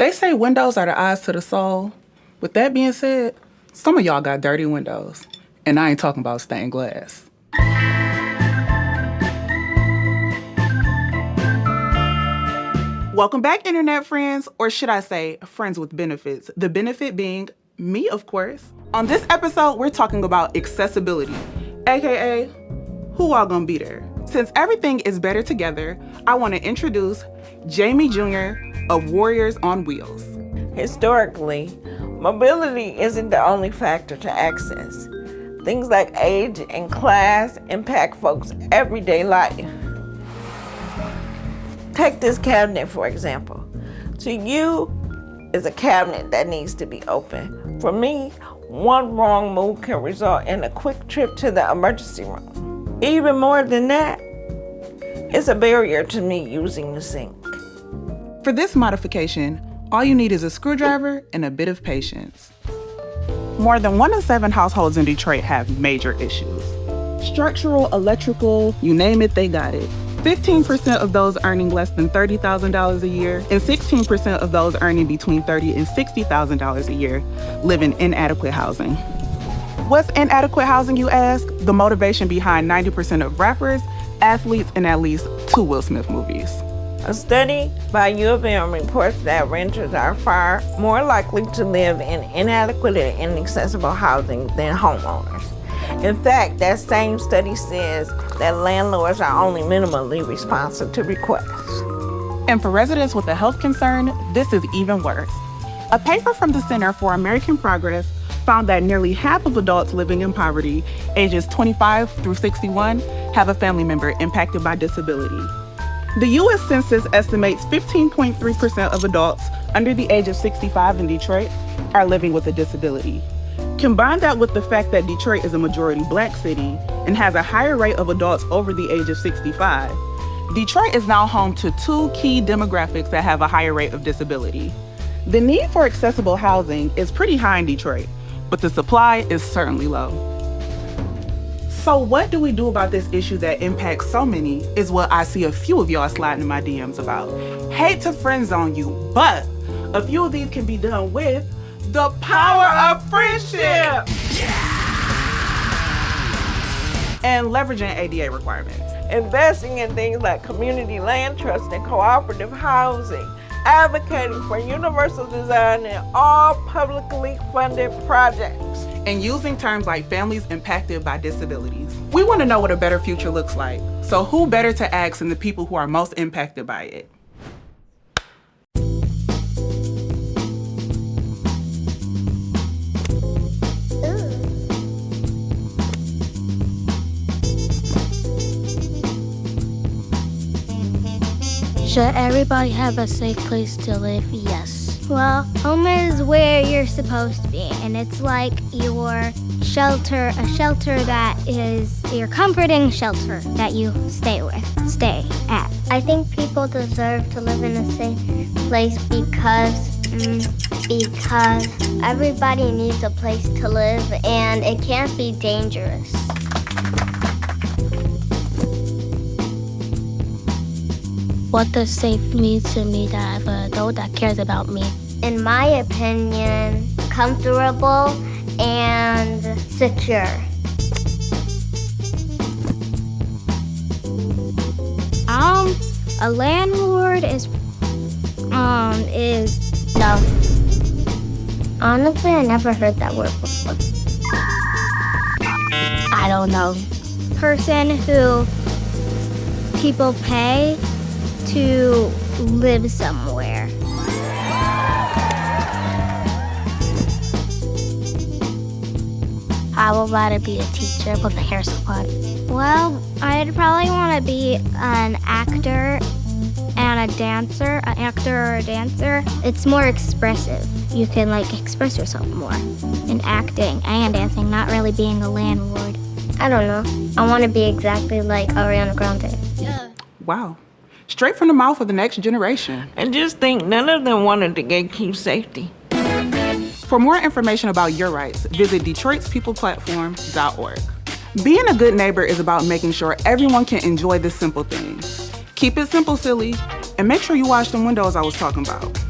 They say windows are the eyes to the soul. With that being said, some of y'all got dirty windows. And I ain't talking about stained glass. Welcome back, internet friends, or should I say, friends with benefits. The benefit being me, of course. On this episode, we're talking about accessibility, aka who all gonna be there? Since everything is better together, I want to introduce Jaime Junior of Warriors on Wheels. Historically, mobility isn't the only factor to access. Things like age and class impact folks' everyday life. Take this cabinet, for example. To you, it's a cabinet that needs to be open. For me, one wrong move can result in a quick trip to the emergency room. Even more than that, it's a barrier to me using the sink. For this modification, all you need is a screwdriver and a bit of patience. More than 1 in 7 households in Detroit have major issues. Structural, electrical, you name it, they got it. 15% of those earning less than $30,000 a year and 16% of those earning between $30,000 and $60,000 a year live in inadequate housing. What's inadequate housing, you ask? The motivation behind 90% of rappers, athletes, and at least 2 Will Smith movies. A study by U of M reports that renters are far more likely to live in inadequate and inaccessible housing than homeowners. In fact, that same study says that landlords are only minimally responsive to requests. And for residents with a health concern, this is even worse. A paper from the Center for American Progress found that nearly half of adults living in poverty, ages 25 through 61, have a family member impacted by disability. The U.S. Census estimates 15.3% of adults under the age of 65 in Detroit are living with a disability. Combine that with the fact that Detroit is a majority Black city and has a higher rate of adults over the age of 65, Detroit is now home to 2 key demographics that have a higher rate of disability. The need for accessible housing is pretty high in Detroit, but the supply is certainly low. So what do we do about this issue that impacts so many is what I see a few of y'all sliding in my DMs about. Hate to friend zone you, but a few of these can be done with the power of friendship! And leveraging ADA requirements. Investing in things like community land trust and cooperative housing. Advocating for universal design in all publicly funded projects. And using terms like families impacted by disabilities. We want to know what a better future looks like. So who better to ask than the people who are most impacted by it? Should everybody have a safe place to live? Yes. Well, home is where you're supposed to be, and it's like your shelter, a shelter that is your comforting shelter that you stay at. I think people deserve to live in a safe place because everybody needs a place to live, and it can't be dangerous. What does safe mean to me that I have an adult that cares about me? In my opinion, comfortable and secure. A landlord is no. Honestly, I never heard that word before. I don't know. Person who people pay to live somewhere. I would rather be a teacher with a hair salon. Well, I'd probably want to be an actor and a dancer, an actor or a dancer. It's more expressive. You can express yourself more in acting and dancing, not really being a landlord. I don't know. I want to be exactly like Ariana Grande. Yeah. Wow. Straight from the mouth of the next generation. And just think, none of them wanted to gatekeep safety. For more information about your rights, visit Detroit'sPeoplePlatform.org. Being a good neighbor is about making sure everyone can enjoy the simple things. Keep it simple, silly, and make sure you wash them windows I was talking about.